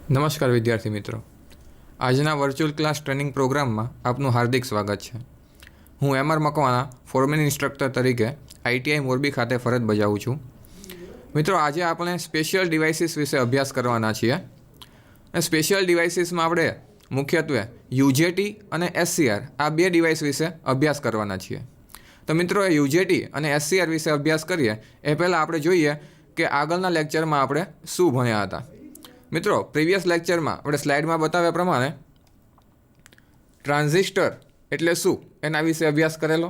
નમસ્કાર વિદ્યાર્થી મિત્રો, આજના વર્ચ્યુઅલ ક્લાસ ટ્રેનિંગ પ્રોગ્રામમાં આપનું હાર્દિક સ્વાગત છે. હું એમ.આર. મકવાણા ફોરમેન ઇન્સ્ટ્રક્ટર તરીકે આઈટીઆઈ મોરબી ખાતે ફરજ બજાવું છું. મિત્રો, આજે આપણે સ્પેશિયલ ડિવાઇસીસ વિશે અભ્યાસ કરવાના છીએ. સ્પેશિયલ ડિવાઇસીસમાં આપણે મુખ્યત્વે યુજેટી અને એસસીઆર આ બે ડિવાઇસ વિશે અભ્યાસ કરવાના છીએ. તો મિત્રો, એ યુજેટી અને એસસીઆર વિશે અભ્યાસ કરીએ એ પહેલાં આપણે જોઈએ કે આગળના લેક્ચરમાં આપણે શું ભણ્યા હતા. મિત્રો, પ્રીવિયસ લેક્ચરમાં આપણે સ્લાઇડમાં બતાવ્યા પ્રમાણે ટ્રાન્ઝિસ્ટર એટલે શું એના વિશે અભ્યાસ કરેલો.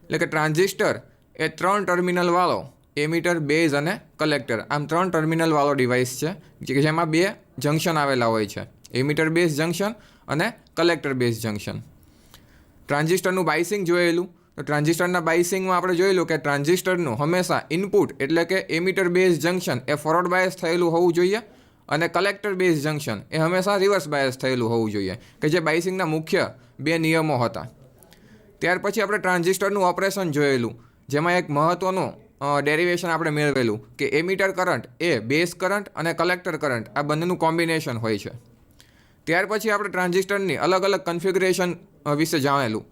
એટલે કે ટ્રાન્ઝિસ્ટર એ 3 ટર્મિનલવાળો એમિટર, બેઝ અને કલેક્ટર, આમ 3 ટર્મિનલવાળો ડિવાઇસ છે જેમાં 2 જંક્શન આવેલા હોય છે, એમિટર બેઝ જંક્શન અને કલેક્ટર બેઝ જંક્શન. ટ્રાન્ઝિસ્ટરનું બાયસિંગ જોયેલું. તો ટ્રાન્ઝિસ્ટરના બાયસિંગમાં આપણે જોયેલું કે ટ્રાન્ઝિસ્ટરનું હંમેશા ઇનપુટ એટલે કે એમિટર બેઝ જંક્શન એ ફોરવર્ડ બાયસ થયેલું હોવું જોઈએ અને કલેક્ટર બેઝ જંક્શન એ હંમેશા રિવર્સ બાયસ થયેલું હોવું જોઈએ, કે જે બાયસિંગના મુખ્ય 2 નિયમો હતા. ત્યાર પછી આપણે ટ્રાન્ઝિસ્ટરનું ઓપરેશન જોયેલું, જેમાં એક મહત્ત્વનું ડેરિવેશન આપણે મેળવેલું કે એમિટર કરંટ એ બેઝ કરંટ અને કલેક્ટર કરંટ આ બંનેનું કોમ્બિનેશન હોય છે. ત્યાર પછી આપણે ટ્રાન્ઝિસ્ટરની અલગ અલગ કન્ફિગ્યુરેશન વિશે જાણેલું,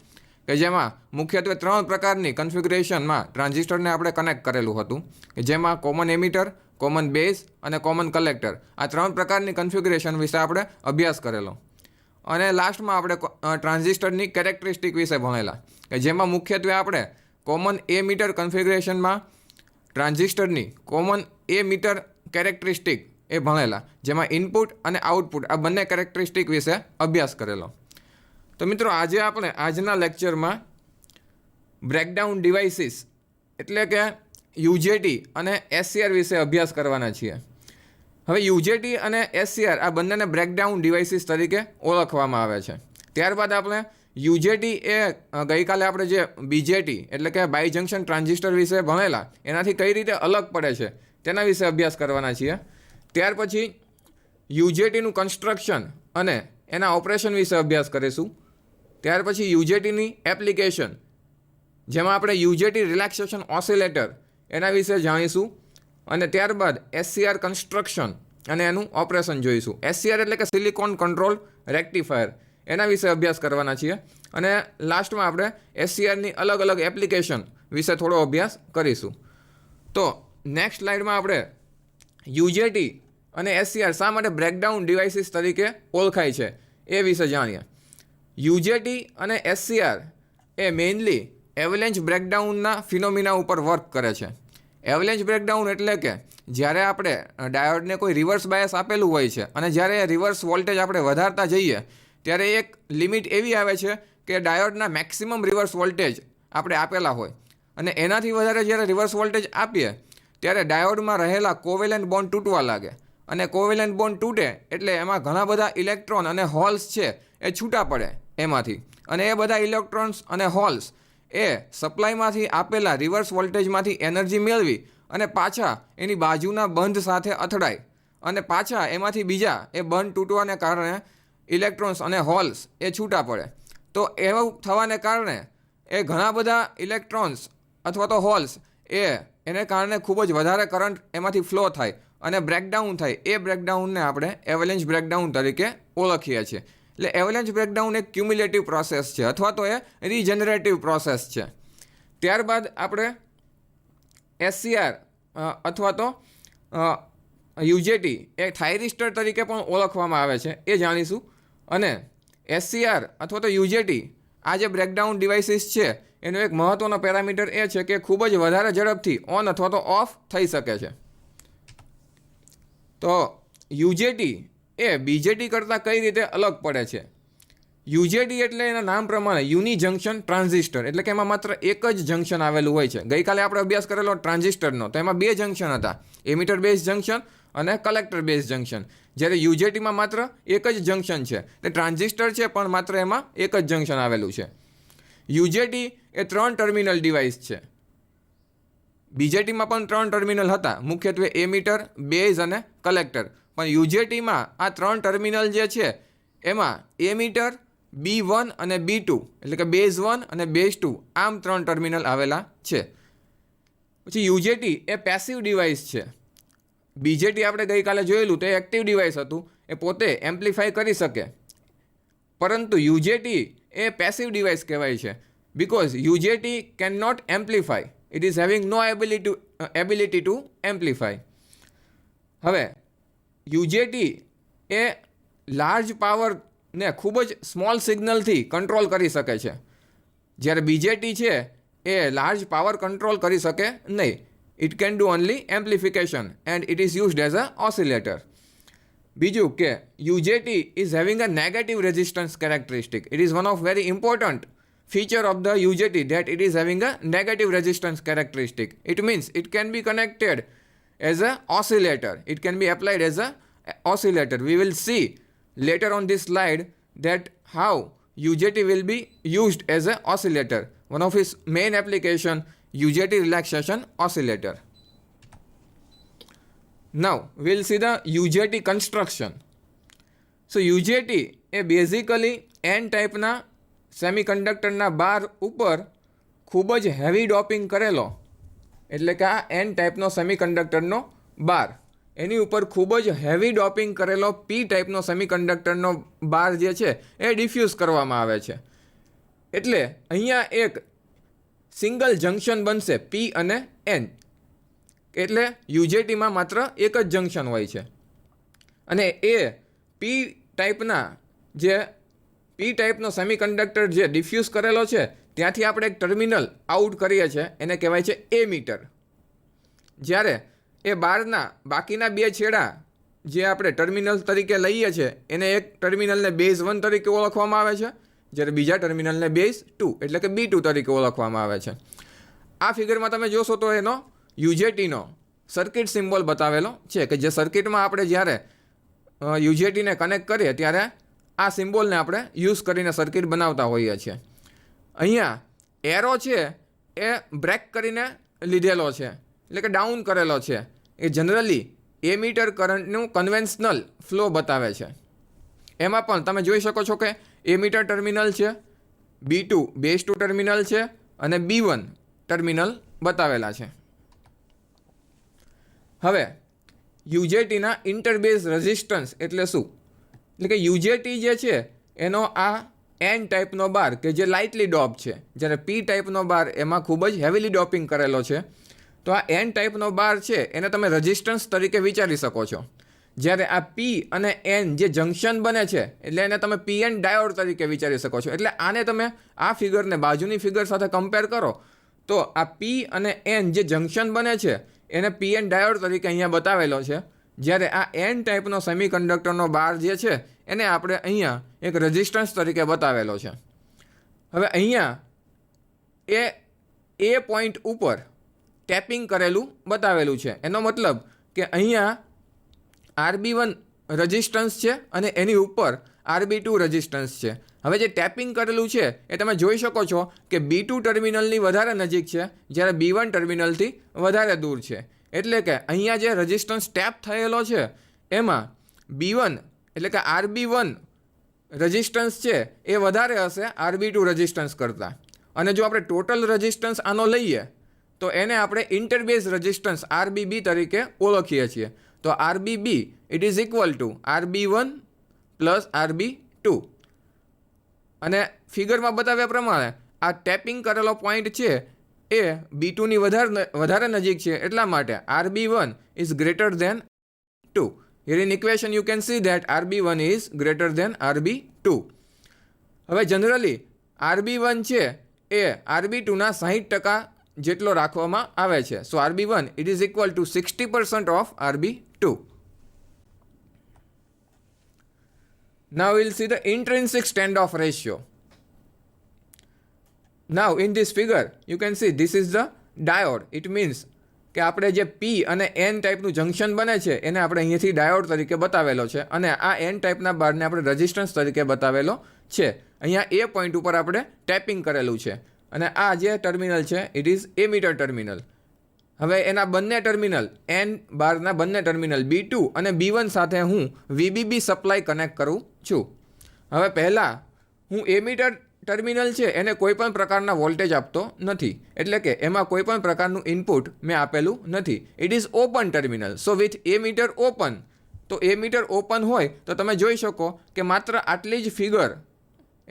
કે જેમાં મુખ્યત્વે 3 પ્રકારની કન્ફિગ્યુરેશનમાં ટ્રાન્ઝિસ્ટરને આપણે કનેક્ટ કરેલું હતું, કે જેમાં કોમન એમિટર, કોમન બેઝ અને કોમન કલેક્ટર આ 3 પ્રકારની કન્ફિગ્યુરેશન વિશે આપણે અભ્યાસ કરેલો. અને લાસ્ટમાં આપણે ટ્રાન્ઝિસ્ટરની કેરેક્ટરિસ્ટિક વિશે ભણેલા, કે જેમાં મુખ્યત્વે આપણે કોમન એ મીટર કન્ફિગ્યુરેશનમાં ટ્રાન્ઝિસ્ટરની કોમન એ મીટર કેરેક્ટરિસ્ટિક એ ભણેલા, જેમાં ઇનપુટ અને આઉટપુટ આ બંને કેરેક્ટરિસ્ટિક વિશે અભ્યાસ કરેલો. તો મિત્રો, આજે આપણે આજના લેક્ચરમાં બ્રેકડાઉન ડિવાઇસીસ એટલે કે યુજેટી અને એસસીઆર વિશે અભ્યાસ કરવાના છીએ. હવે યુજેટી અને એસસીઆર આ બંનેને બ્રેકડાઉન ડિવાઇસીસ તરીકે ઓળખવામાં આવે છે. ત્યારબાદ આપણે યુજેટી એ ગઈકાલે આપણે જે બીજેટી એટલે કે બાય જંક્શન ટ્રાન્ઝિસ્ટર વિશે ભણેલા એનાથી કઈ રીતે અલગ પડે છે તેના વિશે અભ્યાસ કરવાના છીએ. ત્યાર પછી યુજેટીનું કન્સ્ટ્રક્શન અને એના ઓપરેશન વિશે અભ્યાસ કરીશું. ત્યાર પછી યુજેટીની એપ્લિકેશન, જેમાં આપણે યુજેટી રિલેક્સેશન ઓસિલેટર એના વિશે જાણીશું. અને ત્યારબાદ એસસીઆર કન્સ્ટ્રક્શન અને એનું ઓપરેશન જોઈશું. એસસીઆર એટલે કે સિલિકોન કંટ્રોલ રેક્ટિફાયર, એના વિશે અભ્યાસ કરવાના છીએ. અને લાસ્ટમાં આપણે એસસીઆરની અલગ અલગ એપ્લિકેશન વિશે થોડો અભ્યાસ કરીશું. તો નેક્સ્ટ સ્લાઇડમાં આપણે યુજેટી અને એસસીઆર શા માટે બ્રેકડાઉન ડિવાઇસીસ તરીકે ઓળખાય છે એ વિશે જાણીએ. યુજેટી અને એસસીઆર એ મેઇનલી એવલેન્ચ બ્રેકડાઉનના ફિનોમિના ઉપર વર્ક કરે છે. એવલેન્ચ બ્રેકડાઉન એટલે કે જ્યારે આપણે ડાયોડને કોઈ રિવર્સ બાયસ આપેલું હોય છે અને જ્યારે રિવર્સ વોલ્ટેજ આપણે વધારતા જઈએ ત્યારે એક લિમિટ એવી આવે છે કે ડાયોડના મેક્સિમમ રિવર્સ વોલ્ટેજ આપણે આપેલા હોય અને એનાથી વધારે જ્યારે રિવર્સ વોલ્ટેજ આપીએ ત્યારે ડાયોડમાં રહેલા કોવેલેન્ટ બોન્ડ તૂટવા લાગે. અને કોવેલેન્ટ બોન્ડ તૂટે એટલે એમાં ઘણા બધા ઇલેક્ટ્રોન અને હોલ્સ છે એ છૂટા પડે એમાંથી, અને એ બધા ઇલેક્ટ્રોન્સ અને હોલ્સ એ સપ્લાયમાંથી આપેલા રિવર્સ વોલ્ટેજમાંથી એનર્જી મેળવી અને પાછા એની બાજુના બંધ સાથે અથડાય અને પાછા એમાંથી બીજા એ બંધ તૂટવાને કારણે ઇલેક્ટ્રોન્સ અને હોલ્સ એ છૂટા પડે. તો એવું થવાને કારણે એ ઘણા બધા ઇલેક્ટ્રોન્સ અથવા તો હોલ્સ એને કારણે ખૂબ જ વધારે કરંટ એમાંથી ફ્લો થાય અને બ્રેકડાઉન થાય. એ બ્રેકડાઉનને આપણે એવલેન્ચ બ્રેકડાઉન તરીકે ઓળખીએ છીએ. એટલે એવલેન્ચ બ્રેકડાઉન એક ક્યુમ્યુલેટિવ પ્રોસેસ છે અથવા તો એ રીજનરેટિવ પ્રોસેસ છે. ત્યારબાદ આપણે એસસીઆર અથવા તો યુજેટી એ થાઇરિસ્ટર તરીકે પણ ઓળખવામાં આવે છે એ જાણીશું. અને એસસીઆર અથવા તો યુજેટી આ જે બ્રેકડાઉન ડિવાઇસીસ છે એનો એક મહત્ત્વનો પેરામીટર એ છે કે ખૂબ જ વધારે ઝડપથી ઓન અથવા તો ઓફ થઈ શકે છે. તો યુજેટી એ બીજેટી કરતાં કઈ રીતે અલગ પડે છે. યુજેટી એટલે એના નામ પ્રમાણે યુનિ જંક્શન ટ્રાન્ઝિસ્ટર, એટલે કે એમાં માત્ર એક જ જંક્શન આવેલું હોય છે. ગઈકાલે આપણે અભ્યાસ કરેલો ટ્રાન્ઝિસ્ટરનો, તો એમાં 2 જંક્શન હતા, એમિટર બેઝ જંક્શન અને કલેક્ટર બેઝ જંક્શન. જ્યારે યુજેટીમાં માત્ર એક જ જંક્શન છે. તે ટ્રાન્ઝિસ્ટર છે પણ માત્ર એમાં એક જ જંક્શન આવેલું છે. યુજેટી એ 3 ટર્મિનલ ડિવાઇસ છે. બીજેટીમાં પણ 3 ટર્મિનલ હતા, મુખ્યત્વે એમિટર, બેઝ અને કલેક્ટર. પણ યુજેટીમાં આ 3 ટર્મિનલ જે છે એમાં એમિટર, B1 અને B2 એટલે કે બેઝ 1 અને બેઝ 2 આમ 3 ટર્મિનલ આવેલા છે. પછી યુજેટી એ પેસિવ ડિવાઇસ છે. બીજેટી આપણે ગઈકાલે જોયેલું તે એક્ટિવ ડિવાઇસ હતું, એ પોતે એમ્પ્લિફાય કરી શકે, પરંતુ યુજેટી એ પેસિવ ડિવાઇસ કહેવાય છે, because UJT can not amplify, it is having no ability to amplify. હવે યુજેટી એ લાર્જ પાવરને ખૂબ જ સ્મોલ સિગ્નલથી કંટ્રોલ કરી શકે છે, જ્યારે બીજેટી છે એ લાર્જ પાવર કંટ્રોલ કરી શકે નહીં. It can do only amplification and it is used as a oscillator. બીજું કે UJT is having a negative resistance characteristic. It is one of very important feature of the UJT that it is having a negative resistance characteristic. It means it can be connected as a oscillator. It can be applied as a oscillator. We will see later on this slide that how UJT will be used as a oscillator. One of its main application, UJT relaxation oscillator. Now we will see the UJT construction. So UJT A basically N type ના સેમિકન્ડક્ટરના બાર ઉપર ખૂબ જ heavy doping કરેલો, એટલે કે આ N ટાઈપનો સેમિકન્ડક્ટરનો બાર, એની ઉપર ખૂબ જ હેવી ડોપિંગ કરેલો પી ટાઈપનો સેમિકન્ડક્ટરનો બાર જે છે એ ડિફ્યુઝ કરવામાં આવે છે. એટલે અહીંયા એક સિંગલ જંક્શન બનશે પી અને એન. એટલે યુજેટીમાં માત્ર એક જ જંક્શન હોય છે, અને એ પી ટાઈપના જે પી ટાઈપનો સેમિકન્ડક્ટર જે ડિફ્યુઝ કરેલો છે ત્યાંથી આપણે એક ટર્મિનલ આઉટ કરીએ છીએ, એને કહેવાય છે એમીટર. જ્યારે એ બારના બાકીના બે છેડા જે આપણે ટર્મિનલ તરીકે લઈએ છીએ એને એક ટર્મિનલને બેઝ 1 તરીકે ઓળખવામાં આવે છે, જ્યારે બીજા ટર્મિનલને બેઝ 2 એટલે કે B2 તરીકે ઓળખવામાં આવે છે. આ ફિગરમાં તમે જોશો તો એનો યુજેટીનો સર્કિટ સિમ્બોલ બતાવેલો છે, કે જે સર્કિટમાં આપણે જ્યારે યુજેટીને કનેક્ટ કરીએ ત્યારે આ સિમ્બોલને આપણે યુઝ કરીને સર્કિટ બનાવતા હોઈએ છીએ. અહીંયા એરો છે એ બ્રેક કરીને લીધેલો છે, એટલે કે ડાઉન કરેલો છે. એ જનરલી એમીટર કરંટનું કન્વેન્શનલ ફ્લો બતાવે છે. એમાં પણ તમે જોઈ શકો છો કે એમીટર ટર્મિનલ છે, B2 બેઝ 2 ટર્મિનલ છે, અને B1 ટર્મિનલ બતાવેલા છે. હવે યુજેટીના ઇન્ટરબેઝ રેઝિસ્ટન્સ એટલે શું? એટલે કે યુજેટી જે છે એનો આ એન ટાઈપનો બાર કે જે લાઇટલી ડોપ છે, જ્યારે પી ટાઈપનો બાર એમાં ખૂબ જ હેવીલી ડોપિંગ કરેલો છે. તો આ એન ટાઈપનો બાર છે એને તમે રેઝિસ્ટન્સ તરીકે વિચારી શકો છો. જ્યારે આ પી અને એન જે જંક્શન બને છે એટલે એને તમે PN ડાયોડ તરીકે વિચારી શકો છો. એટલે આને તમે આ ફિગરને બાજુની ફિગર સાથે કમ્પેર કરો તો આ પી અને એન જે જંક્શન બને છે એને PN ડાયોડ તરીકે અહીંયા બતાવેલો છે, જ્યારે આ એન ટાઈપનો સેમિકન્ડક્ટરનો બાર જે છે એને આપણે અહીંયા એક રેઝિસ્ટન્સ તરીકે બતાવેલો છે. હવે અહીંયા એ પોઈન્ટ ઉપર ટેપિંગ કરેલું બતાવેલું છે. એનો મતલબ કે અહીંયા RB1 રેઝિસ્ટન્સ છે અને એની ઉપર RB2 રેઝિસ્ટન્સ છે. હવે જે ટેપિંગ કરેલું છે એ તમે જોઈ શકો છો કે B2 ટર્મિનલની વધારે નજીક છે, જ્યારે B1 ટર્મિનલથી વધારે દૂર છે. એટલે કે અહીંયા જે રેઝિસ્ટન્સ ટેપ થયેલો છે એમાં B1 એટલે કે RB1 રેઝિસ્ટન્સ છે એ વધારે હશે RB2 રેઝિસ્ટન્સ કરતાં. અને જો આપણે ટોટલ રેઝિસ્ટન્સ આનો લઈએ તો એને આપણે ઇન્ટરબેઝ રેઝિસ્ટન્સ RBB તરીકે ઓળખીએ છીએ. તો RBB it is equal two RB1 plus RB2. અને ફિગરમાં બતાવ્યા પ્રમાણે આ ટેપિંગ કરેલો પોઈન્ટ છે એ B2ની વધારે નજીક છે, એટલા માટે RB1 is greater than 2. Here in equation you can see that RB1 is greater than RB2. હવે જનરલી RB1 છે એ RB2ના 60% જેટલો રાખવામાં આવે છે. સો RB1 it is equal to 60% of RB2. Now we'll see the intrinsic standoff ratio. Now in this figure you can see this is the diode. It means કે આપણે જે P અને N ટાઈપનું જંક્શન બને છે એને આપણે અહીંયાથી ડાયોડ તરીકે બતાવેલો છે, અને આ N ટાઈપના બારને આપણે રેઝિસ્ટન્સ તરીકે બતાવેલો છે. અહીંયા એ પોઈન્ટ ઉપર આપણે ટેપિંગ કરેલું છે, અને આ જે ટર્મિનલ છે ઇટ ઇઝ એમીટર ટર્મિનલ. હવે એના બંને ટર્મિનલ N બારના બંને ટર્મિનલ B2 અને B1 સાથે હું VBB સપ્લાય કનેક્ટ કરું છું. હવે પહેલાં હું એમીટર ટર્મિનલ છે એને કોઈ પણ પ્રકારના વોલ્ટેજ આપતો નથી, એટલે કે એમાં કોઈ પણ પ્રકારનું ઇનપુટ મેં આપેલું નથી. It is open terminal. So with emitter open તો એ મીટર ઓપન હોય તો તમે જોઈ શકો કે માત્ર આટલી જ ફિગર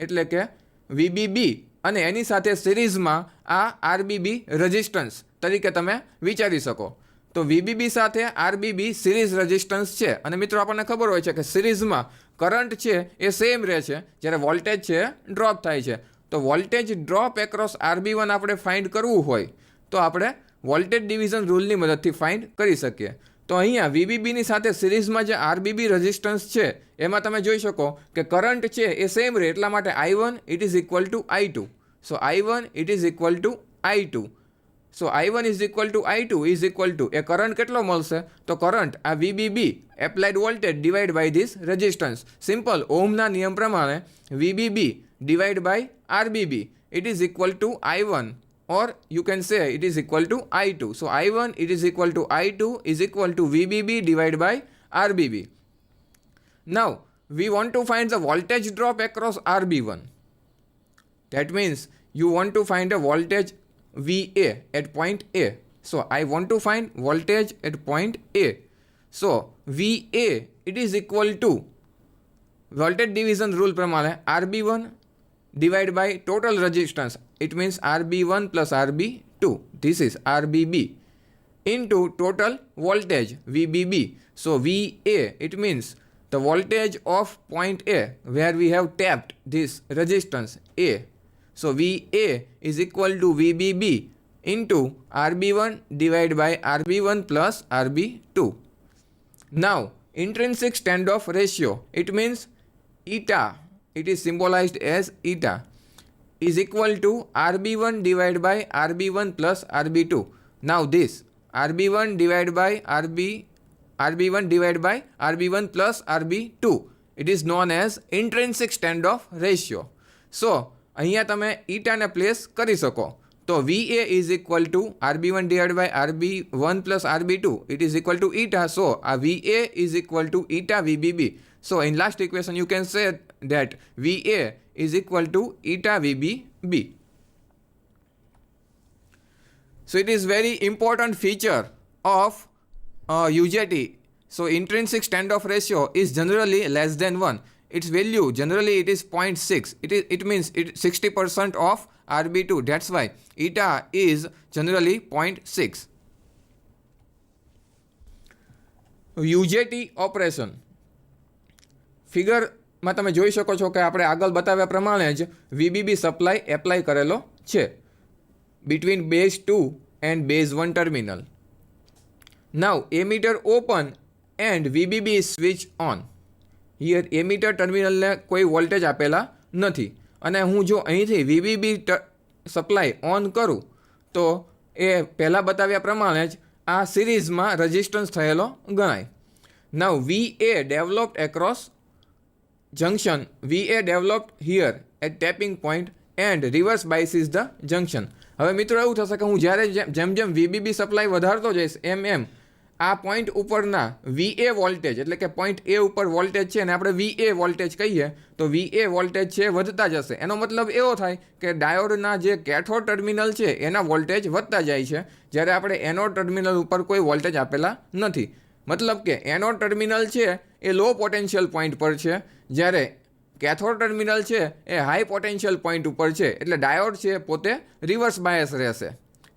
એટલે કે વીબીબી અને એની સાથે સિરીઝમાં આ આરબીબી રેઝિસ્ટન્સ તરીકે તમે વિચારી શકો. તો વીબીબી સાથે આરબીબી સિરીઝ રેઝિસ્ટન્સ છે. અને મિત્રો આપણને ખબર હોય છે કે સિરીઝમાં કરંટ છે એ સેમ રહે છે, જ્યારે વોલ્ટેજ છે ડ્રોપ થાય છે. તો વોલ્ટેજ ડ્રોપ એક્રોસ આરબી1 આપણે ફાઇન્ડ કરવું હોય તો આપણે વોલ્ટેજ ડિવિઝન રૂલની મદદથી ફાઇન્ડ કરી શકીએ. તો અહીંયા વીબીબીની સાથે સિરીઝમાં જે આરબીબી રેઝિસ્ટન્સ છે એમાં તમે જોઈ શકો કે કરંટ છે એ સેમ રહે, એટલા માટે I1 it is equal to I2. સો I1 it is equal to I2. સો I1 is equal to I2 is equal to એ કરંટ કેટલો મળશે? તો કરંટ આ VBB applied voltage divide by this resistance. Simple ઓહમના નિયમ પ્રમાણે VBB divide by RBB it is equal to I1, or you can say it is equal to I2. So I1 it is equal to I2 is equal to VBB divided by RBB. Now we want to find the voltage drop across RB1. That means you want to find a voltage VA at point A. So I want to find voltage at point A. So VA it is equal to voltage division rule pramane RB1 divided by total resistance. It means RB1 plus RB2. This is RBB into total voltage VBB. So VA it means the voltage of point A where we have tapped this resistance A. So VA is equal to VBB into RB1 divided by RB1 plus RB2. Now intrinsic standoff ratio, it means eta, it is symbolized as eta, is equal to RB1 divided by RB1 plus RB2. Now this RB1 divided by RB1 divided by RB1 plus RB2, it is known as intrinsic standoff ratio. So અહીંયા તમે ઈટાને place કરી શકો. તો VA is equal to RB1 divided by RB1 plus RB2, it is equal to eta. So VA is equal to eta VBB. So in last equation you can say that VA is equal to eta VBB. So it is very important feature of UJT. So intrinsic standoff ratio is generally less than 1. Its value generally it is 0.6. It means it 60% of RB2. That's why eta is generally 0.6. UJT operation. ફિગરમાં તમે જોઈ શકો છો કે આપણે આગળ બતાવ્યા પ્રમાણે જ વીબીબી સપ્લાય એપ્લાય કરેલો છે between base 2 and base 1 terminal. Now emitter open and VBB is switched on. Here emitter ટર્મિનલને કોઈ વોલ્ટેજ આપેલા નથી અને હું જો અહીંથી VBB સપ્લાય ઓન કરું તો એ પહેલાં બતાવ્યા પ્રમાણે જ આ સિરીઝમાં રેઝિસ્ટન્સ થયેલો ગણાય. Now VA developed across junction, VA developed here at tapping point and reverse biases the junction. હવે મિત્રો એવું થશે કે હું જ્યારે જેમ જેમ VBB સપ્લાય વધારતો જઈશ એમ આ પોઈન્ટ ઉપરના VA વોલ્ટેજ એટલે કે પોઈન્ટ A ઉપર વોલ્ટેજ છે અને આપણે VA વોલ્ટેજ કહીએ તો VA વોલ્ટેજ છે વધતા જશે. એનો મતલબ એવો થાય કે ડાયોડના જે કેથોડ ટર્મિનલ છે એના વોલ્ટેજ વધતા જાય છે, જ્યારે આપણે એનોડ ટર્મિનલ ઉપર કોઈ વોલ્ટેજ આપેલા નથી. મતલબ કે એનોડ ટર્મિનલ છે એ લો પોટેન્શિયલ પોઈન્ટ પર છે, જ્યારે કેથોડ ટર્મિનલ છે એ હાઈ પોટેન્શિયલ પોઈન્ટ ઉપર છે. એટલે ડાયોડ છે પોતે રિવર્સ બાયસ રહેશે,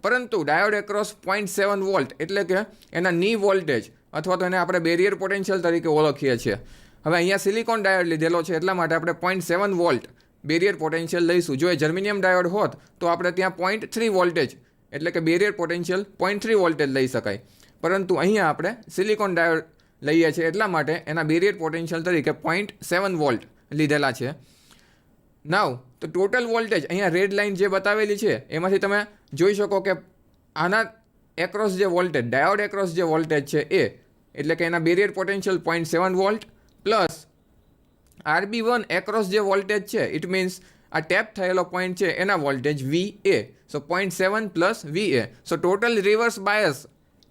પરંતુ ડાયોડ એક્રોસ 0.7 વોલ્ટ એટલે કે એના ની વોલ્ટેજ અથવા તો એને આપણે બેરિયર પોટેન્શિયલ તરીકે ઓળખીએ છીએ. હવે અહીંયા સિલિકોન ડાયોડ લીધેલો છે એટલા માટે આપણે 0.7 વોલ્ટ બેરિયર પોટેન્શિયલ લઈશું. જો એ જર્મિનિયમ ડાયોડ હોત તો આપણે ત્યાં 0.3 વોલ્ટેજ એટલે કે બેરિયર પોટેન્શિયલ 0.3 વોલ્ટેજ લઈ શકાય, પરંતુ અહીંયા આપણે સિલિકોન ડાયોડ લઈએ છીએ એટલા માટે એના બેરિયર પોટેન્શિયલ તરીકે 0.7 વોલ્ટ લીધેલા છે. નાવ તો ટોટલ વોલ્ટેજ અહીંયા રેડ લાઇન જે બતાવેલી છે એમાંથી તમે જોઈ શકો કે આના એક્રોસ જે વોલ્ટેજ ડાયોડ એક્રોસ જે વોલ્ટેજ છે એ એટલે કે એના barrier potential 0.7 volt plus RB1 across જે વોલ્ટેજ છે ઇટ મીન્સ આ ટેપ થયેલો પોઈન્ટ છે એના voltage VA. So 0.7 plus VA. So total reverse bias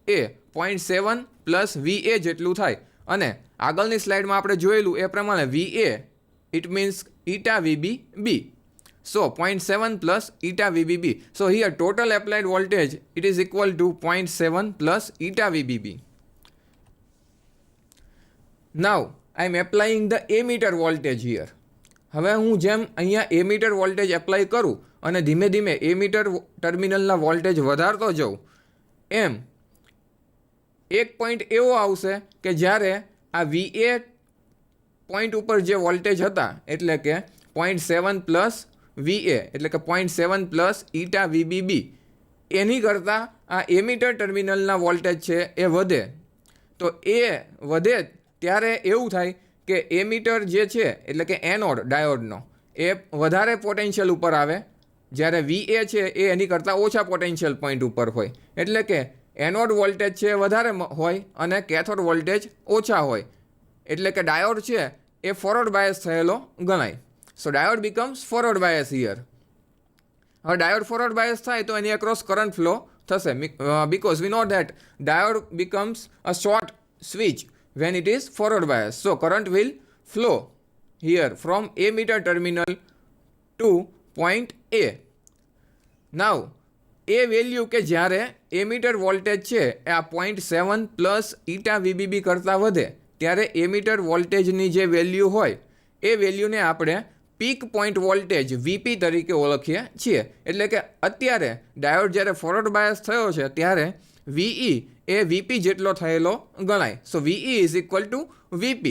એ 0.7 પ્લસ VA જેટલું થાય. અને આગળની સ્લાઇડમાં આપણે જોયેલું એ પ્રમાણે VA it means eta VBB. So 0.7 plus eta VBB. So here total applied voltage it is equal to 0.7 plus eta VBB. Now I am applying the emitter voltage here. હવે હું જેમ અહીંયા એમીટર વોલ્ટેજ એપ્લાય કરું અને ધીમે ધીમે ammeter ટર્મિનલના voltage વધારતો જાઉં, એમ એક પોઈન્ટ એવો આવશે કે જ્યારે આ VA પોઈન્ટ ઉપર જે વોલ્ટેજ હતા એટલે કે 0.7 પ્લસ VA એટલે કે 0.7 પ્લસ ઈટા VBB એની કરતાં આ એમીટર ટર્મિનલના વોલ્ટેજ છે એ વધે. તો એ વધે ત્યારે એવું થાય કે એમીટર જે છે એટલે કે એનોડ ડાયોડનો એ વધારે પોટેન્શિયલ ઉપર આવે, જ્યારે VA છે એ એની કરતાં ઓછા પોટેન્શિયલ પોઈન્ટ ઉપર હોય. એટલે કે એનોડ વોલ્ટેજ છે વધારે હોય અને કેથોડ વોલ્ટેજ ઓછા હોય. એટલે કે ડાયોડ છે એ ફોરવર્ડ બાયસ થયેલો ગણાય. So diode becomes forward bias here. હવે ડાયોડ ફોરવર્ડ બાયસ થાય તો એની અક્રોસ કરંટ ફ્લો થશે, because we know that diode becomes a short switch when it is forward bias. So current will flow here from ammeter terminal to point A. Now A value કે જ્યારે ammeter voltage છે એ આ 0.7 plus eta VBB કરતાં વધે ત્યારે ammeter વોલ્ટેજની જે value હોય એ વેલ્યુને આપણે પીક પોઈન્ટ વોલ્ટેજ VP તરીકે ઓળખીએ છીએ. એટલે કે અત્યારે ડાયોડ જ્યારે ફોરવર્ડ બાયસ થયો છે ત્યારે VE એ VP જેટલો થયેલો ગણાય. સો VE is equal two VP.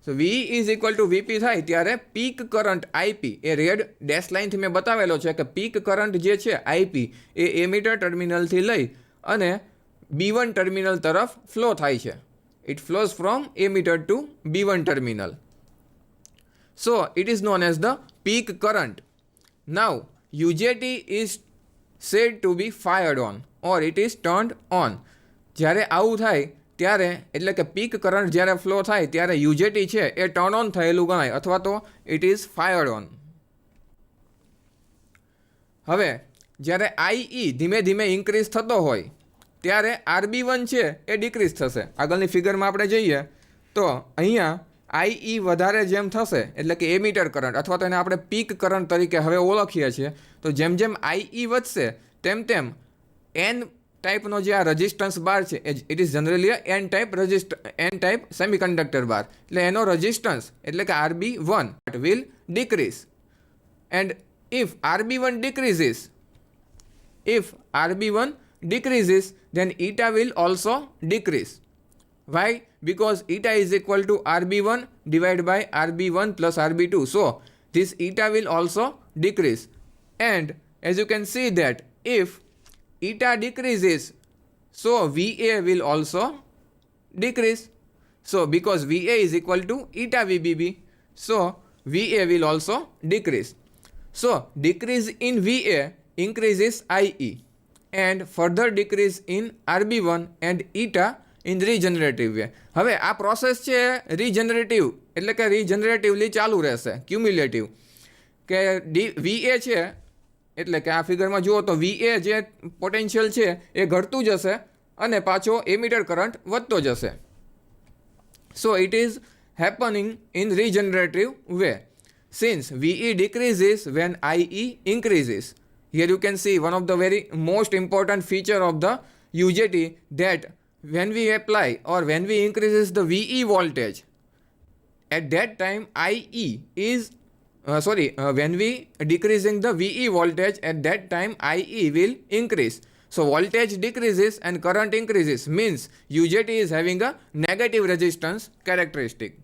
So VE is equal two VP થાય ત્યારે પીક કરંટ IP એ રેડ ડેશ લાઇનથી મેં બતાવેલો છે કે પીક કરંટ જે છે IP એ એમીટર ટર્મિનલથી લઈ અને B1 ટર્મિનલ તરફ ફ્લો થાય છે. It flows from emitter to B1 terminal. So it is known as the peak current. Now UJT is said to be fired on or it is turned on. જ્યારે આવું થાય ત્યારે એટલે કે peak current જ્યારે flow થાય ત્યારે UJT છે એ ટર્ન ઓન થયેલું ગણાય અથવા તો ઇટ ઇઝ ફાયર્ડ ઓન. હવે જ્યારે IE ધીમે ધીમે ઇન્ક્રીઝ થતો હોય ત્યારે RB1 છે એ ડિક્રીઝ થશે. આગળની ફિગરમાં આપણે જઈએ તો અહીંયા IE વધારે જેમ થશે એટલે કે એમીટર કરંટ અથવા તો એને આપણે પીક કરંટ તરીકે હવે ઓળખીએ છીએ, તો જેમ જેમ IE વધશે તેમ તેમ N ટાઈપનો જે આ રેઝિસ્ટન્સ બાર છે it is generally N type semiconductor bar, એટલે એનો રેઝિસ્ટન્સ એટલે કે RB1 will decrease and if RB1 decreases then eta will also decrease. Why? Because eta is equal to RB1 divided by RB1 plus RB2. So this eta will also decrease. And as you can see that if eta decreases, so VA will also decrease. So because VA is equal to eta VBB, so VA will also decrease. So decrease in VA increases IE and further decrease in RB1 and eta in regenerative way. હવે આ process છે regenerative એટલે કે રીજનરેટિવલી ચાલુ રહેશે, cumulative. કે VA છે એટલે કે આ ફિગરમાં જુઓ તો VA જે પોટેન્શિયલ છે એ ઘટતું જશે અને પાછો એમીટર કરંટ વધતો જશે. So it is happening in regenerative way since VE decreases when IE increases. Here you can see one of the very most important feature of the UJT that when we apply or when we increases the VE voltage, at that time IE is when we decreasing the VE voltage, at that time IE will increase. So voltage decreases and current increases, means UJT is having a negative resistance characteristic.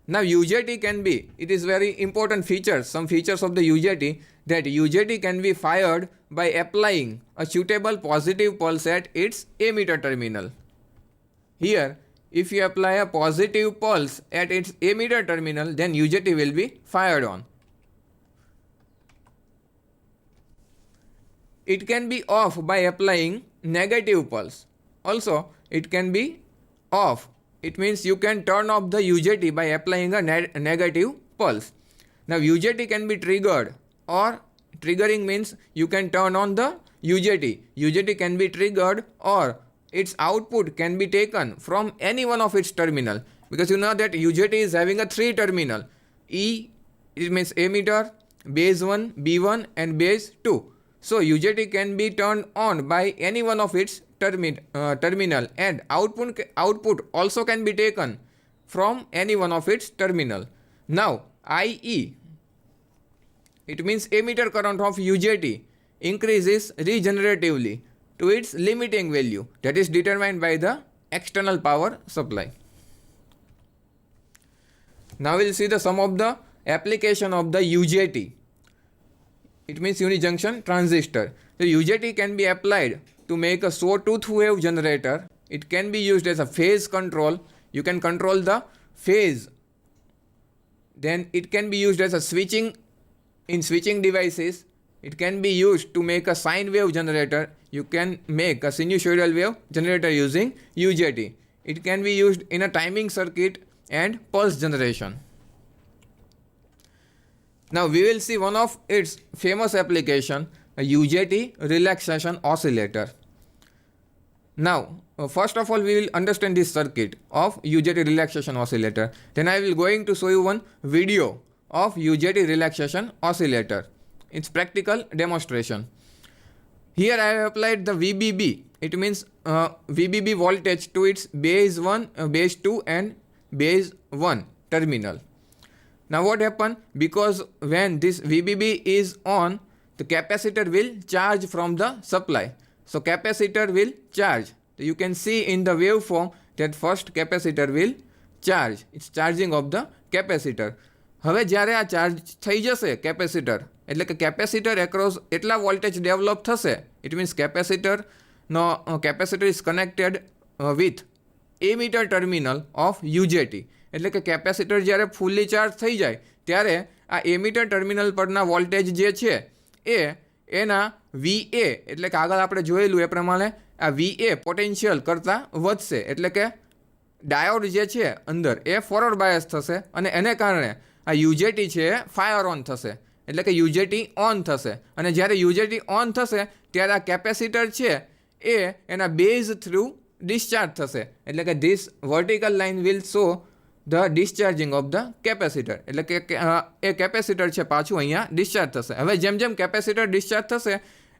Now UJT can be, it is very important features, some features of the UJT, that UJT can be fired by applying a suitable positive pulse at its emitter terminal. Here, if you apply a positive pulse at its emitter terminal, then UJT will be fired on. It can be off by applying negative pulse. Also, it can be off. It means you can turn off the UJT by applying a negative pulse. Now UJT can be triggered, or triggering means you can turn on the UJT. UJT can be triggered or its output can be taken from any one of its terminal, because you know that UJT is having a 3 terminal. E, it means emitter, base 1, B1 and base 2. So UJT can be turned on by any one of its terminal, and output also can be taken from any one of its terminal. Now, IE, it means emitter current of UJT increases regeneratively to its limiting value that is determined by the external power supply. Now we'll see the some of the application of the UJT. It means unijunction transistor. The UJT can be applied to make a sawtooth wave generator. It can be used as a phase control. You can control the phase. Then it can be used as a switching devices. It can be used to make a sine wave generator. You can make a sinusoidal wave generator using UJT. It can be used in a timing circuit and pulse generation. Now we will see one of its famous application, a UJT relaxation oscillator. Now first of all we will understand this circuit of UJT relaxation oscillator. Then I will going to show you one video of UJT relaxation oscillator. It's practical demonstration. Here I have applied the VBB. It means VBB voltage to its base 1, base 2 and base 1 terminal. Now what happened? Because when this VBB is on, the capacitor will charge from the supply. So capacitor will charge. You can see in the waveform that first capacitor will charge. It's charging of the capacitor. હવે જ્યારે આ charge થઈ જશે capacitor, એટલે કે capacitor across એટલા voltage develop થશે, it means capacitor is connected with emitter terminal of UJT. એટલે કે કેપેસિટર જ્યારે ફૂલ્લી ચાર્જ થઈ જાય ત્યારે આ એમીટર ટર્મિનલ પરના વોલ્ટેજ જે છે એ એના VA, એટલે કે આગળ આપણે જોયેલું એ પ્રમાણે આ VA પોટેન્શિયલ કરતાં વધશે. એટલે કે ડાયોડ જે છે અંદર એ ફોરવર્ડ બાયસ થશે અને એને કારણે આ યુજેટી છે એ ફાયર ઓન થશે. એટલે કે યુજેટી ઓન થશે અને જ્યારે યુજેટી ઓન થશે ત્યારે આ કેપેસિટર છે એ એના બેઝ થ્રુ ડિસ્ચાર્જ થશે. એટલે કે this vertical line will show the discharging of the capacitor. એટલે કે એ કેપેસિટર છે પાછું અહીંયા ડિસ્ચાર્જ થશે. હવે જેમ જેમ કેપેસિટર ડિસ્ચાર્જ થશે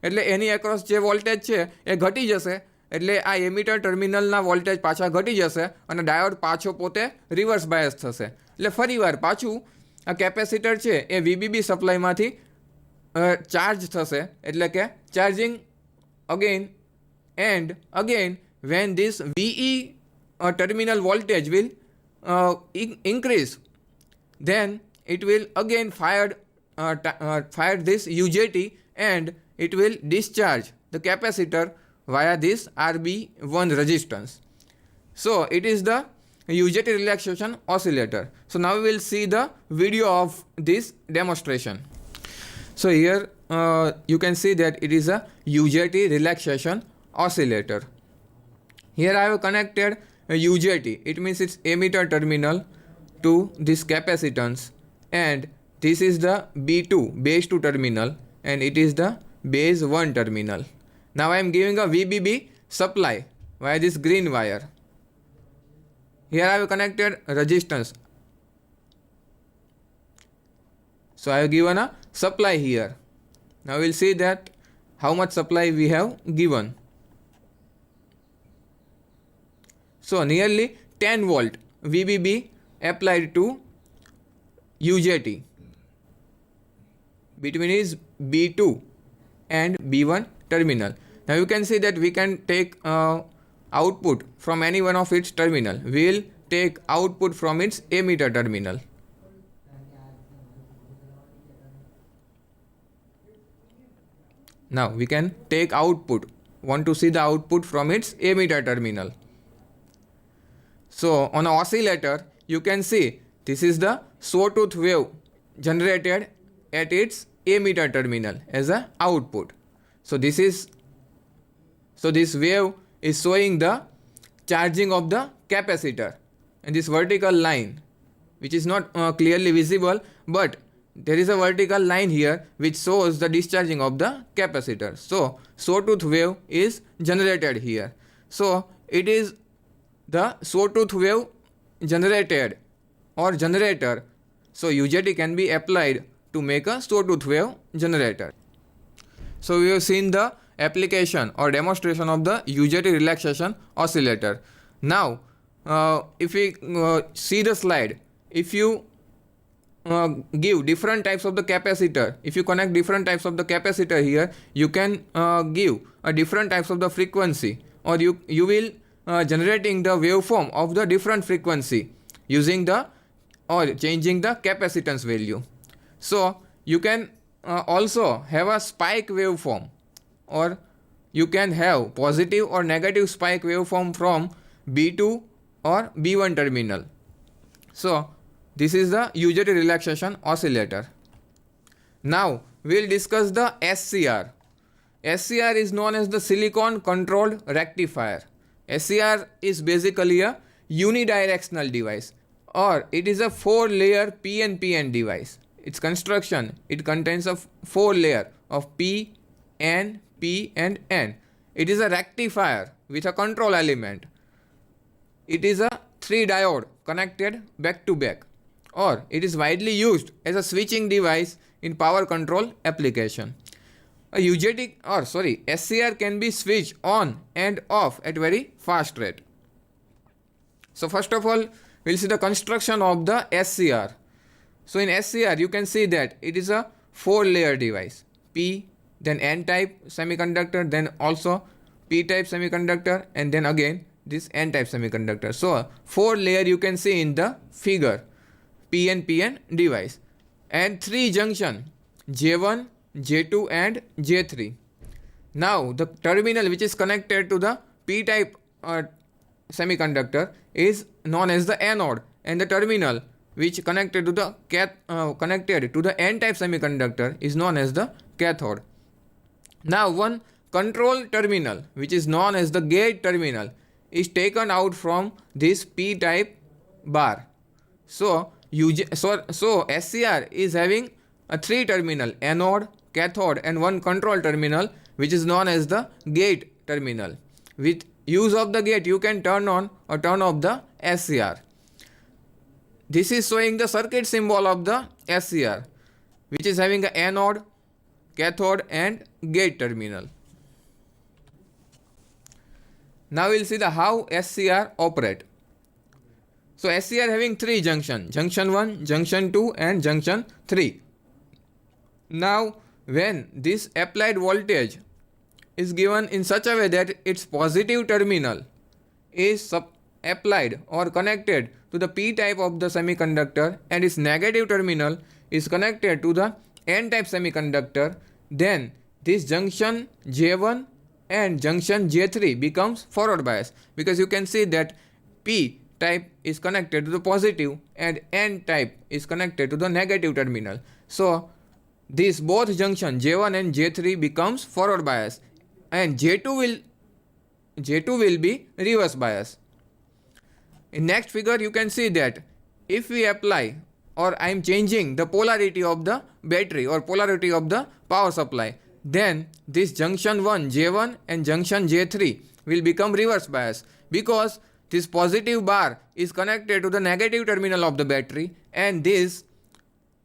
એટલે એની એક્રોસ જે વોલ્ટેજ છે એ ઘટી જશે. એટલે આ એમીટર ટર્મિનલના વોલ્ટેજ પાછા ઘટી જશે અને ડાયોડ પાછો પોતે રિવર્સ બાયસ થશે. એટલે ફરીવાર પાછું આ કેપેસિટર છે એ VBB સપ્લાયમાંથી ચાર્જ થશે. એટલે કે charging again and again when this VE terminal voltage will increase, then it will again fire this UJT and it will discharge the capacitor via this RB1 resistance. So it is the UJT relaxation oscillator. So now we will see the video of this demonstration. So here you can see that it is a UJT relaxation oscillator. Here I have connected a UJT. It means it's emitter terminal to this capacitance, and this is the B2 base 2 terminal, and it is the base 1 terminal. Now I am giving a VBB supply via this green wire. Here I have connected resistance. So I have given a supply here. Now we will see that how much supply we have given. So nearly 10 volt VBB applied to UJT between is B2 and B1 terminal. Now you can see that we can take output from any one of its terminal. We will take output from its emitter terminal. Now we can take output. Want to see the output from its emitter terminal. So on an oscillator you can see this is the sawtooth wave generated at its emitter terminal as a output. So this wave is showing the charging of the capacitor, and this vertical line which is not clearly visible, but there is a vertical line here which shows the discharging of the capacitor. So sawtooth wave is generated here. So it is the sawtooth wave generated or generator. So UJT can be applied to make a sawtooth wave generator. So we have seen the application or demonstration of the UJT relaxation oscillator. Now, if we see the slide, if you give different types of the capacitor, if you connect different types of the capacitor here, you can give a different types of the frequency, or you will generating the waveform of the different frequency using the or changing the capacitance value. So you can also have a spike waveform, or you can have positive or negative spike waveform from B2 or B1 terminal. So this is the UJT relaxation oscillator. Now we'll discuss the SCR. SCR is known as the silicon controlled rectifier. SCR is basically a unidirectional device, or it is a 4-layer PNPN device. Its construction, it contains a 4-layer of P, N, P and N. It is a rectifier with a control element. It is a 3-diode connected back to back, or it is widely used as a switching device in power control application. A SCR can be switched on and off at very fast rate. So first of all, we'll see the construction of the SCR. So in SCR, you can see that it is a 4-layer device. P, then N-type semiconductor, then also P-type semiconductor, and then again this N-type semiconductor. So 4-layer you can see in the figure, PNPN device, and 3 junction, J1, J2 and J3. Now the terminal which is connected to the P-type semiconductor is known as the anode, and the terminal which connected to the N-type semiconductor is known as the cathode. Now one control terminal which is known as the gate terminal is taken out from this P-type bar. So SCR is having a 3 terminal, anode, cathode and one control terminal which is known as the gate terminal. With use of the gate, you can turn on or turn off the SCR. This is showing the circuit symbol of the SCR, which is having an anode, cathode and gate terminal. Now we'll see the how SCR operate. So SCR having 3 junction, junction 1, junction 2 and junction 3. Now when this applied voltage is given in such a way that its positive terminal is applied or connected to the P-type of the semiconductor and its negative terminal is connected to the N-type semiconductor, then this junction J1 and junction J3 becomes forward bias, because you can see that P-type is connected to the positive and N-type is connected to the negative terminal. So these both junction J1 and J3 becomes forward bias, and J2 will be reverse bias. In next figure you can see that if we apply, or I am changing the polarity of the battery or polarity of the power supply, then this junction 1 J1 and junction J3 will become reverse bias, because this positive bar is connected to the negative terminal of the battery and this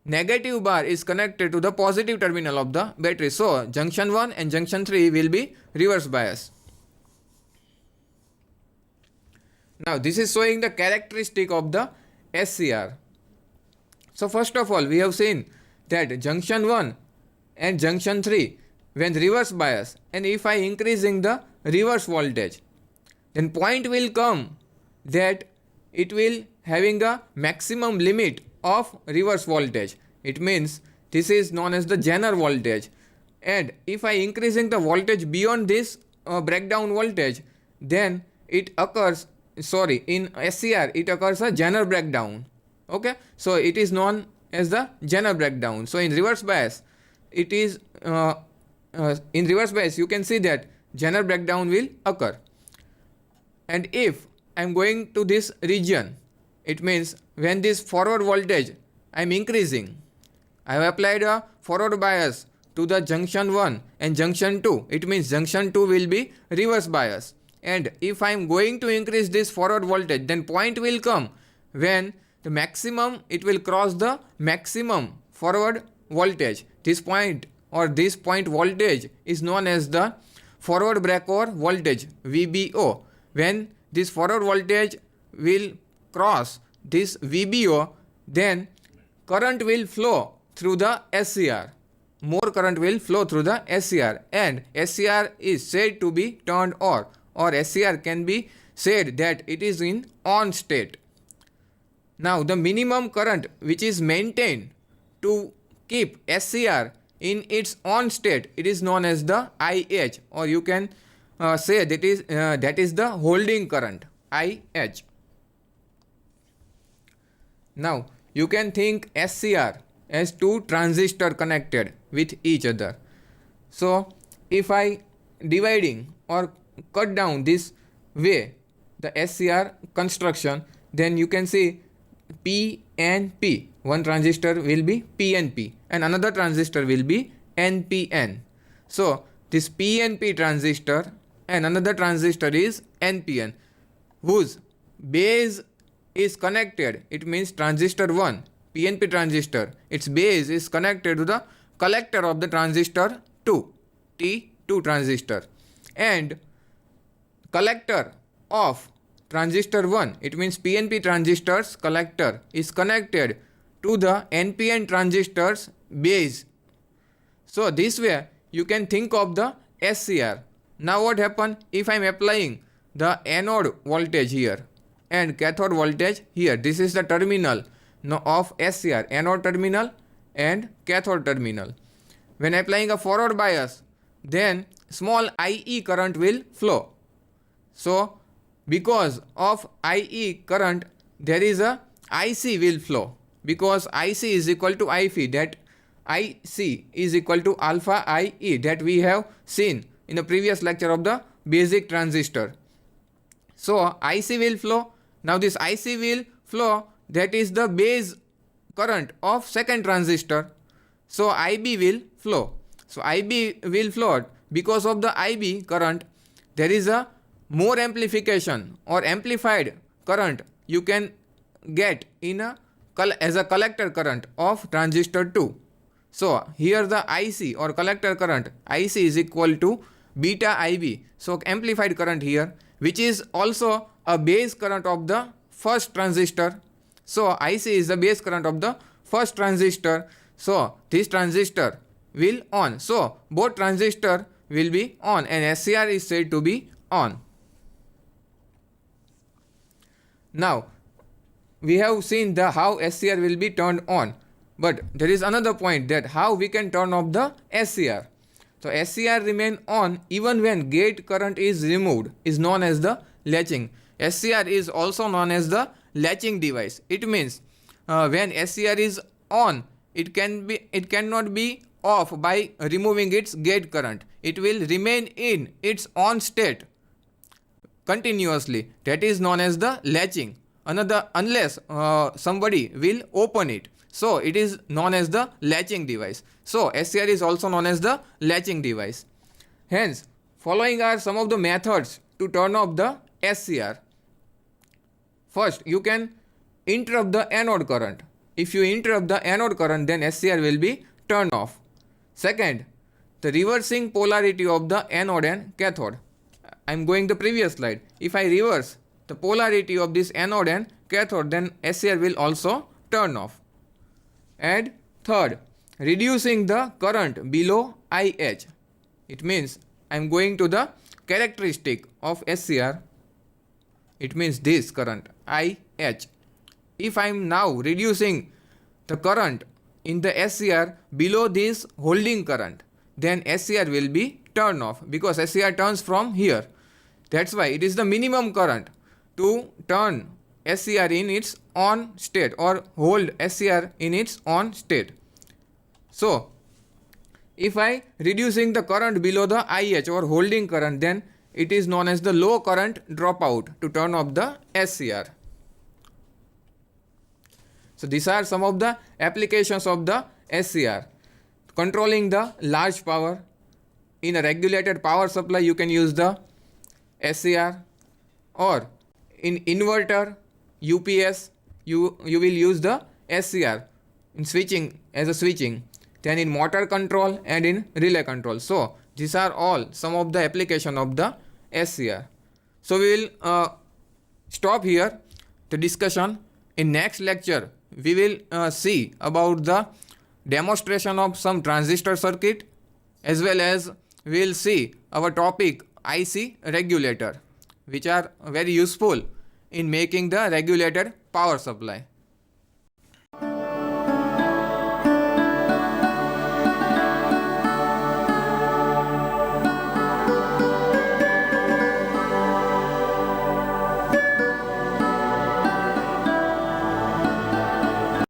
negative bar is connected to the positive terminal of the battery. So junction 1 and junction 3 will be reverse bias. Now this is showing the characteristic of the SCR. So first of all, we have seen that junction 1 and junction 3 when reverse bias, and if I increasing the reverse voltage, then point will come that it will having a maximum limit of reverse voltage. It means this is known as the Zener voltage, and if I increasing the voltage beyond this breakdown voltage, then it occurs, in SCR it occurs a Zener breakdown. Okay, so it is known as the Zener breakdown. So in reverse bias, it is in reverse bias you can see that Zener breakdown will occur. And if I am going to this region, it means when this forward voltage I am increasing, I have applied a forward bias to the junction 1 and junction 2, it means junction 2 will be reverse bias. And if I am going to increase this forward voltage, then point will come when the maximum, it will cross the maximum forward voltage. This point or this point voltage is known as the forward breakover voltage VBO. When this forward voltage will cross this VBO, then current will flow through the SCR. More current will flow through the SCR, and SCR is said to be turned on, or SCR can be said that it is in on state. Now the minimum current which is maintained to keep SCR in its on state, it is known as the IH, or you can say that is the holding current, IH. Now you can think SCR as two transistors connected with each other. So if I dividing or cut down this way the SCR construction, then you can see PNP. One transistor will be PNP and another transistor will be NPN. So this PNP transistor and another transistor is NPN, whose base is connected. It means transistor 1, PNP transistor, its base is connected to the collector of the transistor 2, T2 transistor, and collector of transistor 1, it means PNP transistor's collector is connected to the NPN transistor's base. So this way you can think of the SCR. Now what happen if I am applying the anode voltage here and cathode voltage here? This is the terminal of SCR, anode terminal and cathode terminal. When applying a forward bias, then small IE current will flow. So because of IE current, there is a IC will flow, because IC is equal to IFE, that IC is equal to alpha IE, that we have seen in the previous lecture of the basic transistor. So IC will flow. Now this IC will flow, that is the base current of second transistor. So IB will flow. So IB will flow. Because of the IB current, there is a more amplification or amplified current you can get in as a collector current of transistor 2. So here the IC or collector current, IC is equal to beta IB. So amplified current here, which is also a base current of the first transistor. So IC is the base current of the first transistor. So this transistor will on. So both transistor will be on and SCR is said to be on. Now we have seen the how SCR will be turned on, but there is another point, that how we can turn off the SCR. So SCR remain on even when gate current is removed, is known as the latching. SCR is also known as the latching device. It means when SCR is on, it cannot be off by removing its gate current. It will remain in its on state continuously. That is known as the latching. Unless somebody will open it. So it is known as the latching device. So SCR is also known as the latching device. Hence, following are some of the methods to turn off the SCR. First, you can interrupt the anode current. If you interrupt the anode current, then SCR will be turned off. Second, the reversing polarity of the anode and cathode. I am going the previous slide. If I reverse the polarity of this anode and cathode, then SCR will also turn off. And third, reducing the current below IH. It means I am going to the characteristic of SCR. It means this current IH. If I am now reducing the current in the SCR below this holding current, then SCR will be turned off, because SCR turns from here. That's why it is the minimum current to turn SCR in its on state or hold SCR in its on state. So if I reducing the current below the IH or holding current, then it is known as the low current dropout to turn off the SCR. So these are some of the applications of the SCR. Controlling the large power. In a regulated power supply, you can use the SCR, or in inverter, UPS, you will use the SCR in switching, as a switching. Then in motor control and in relay control. So These are all some of the application of the SCR. So we will stop here the discussion. In next lecture, we will see about the demonstration of some transistor circuit, as well as we will see our topic IC regulator, which are very useful in making the regulated power supply.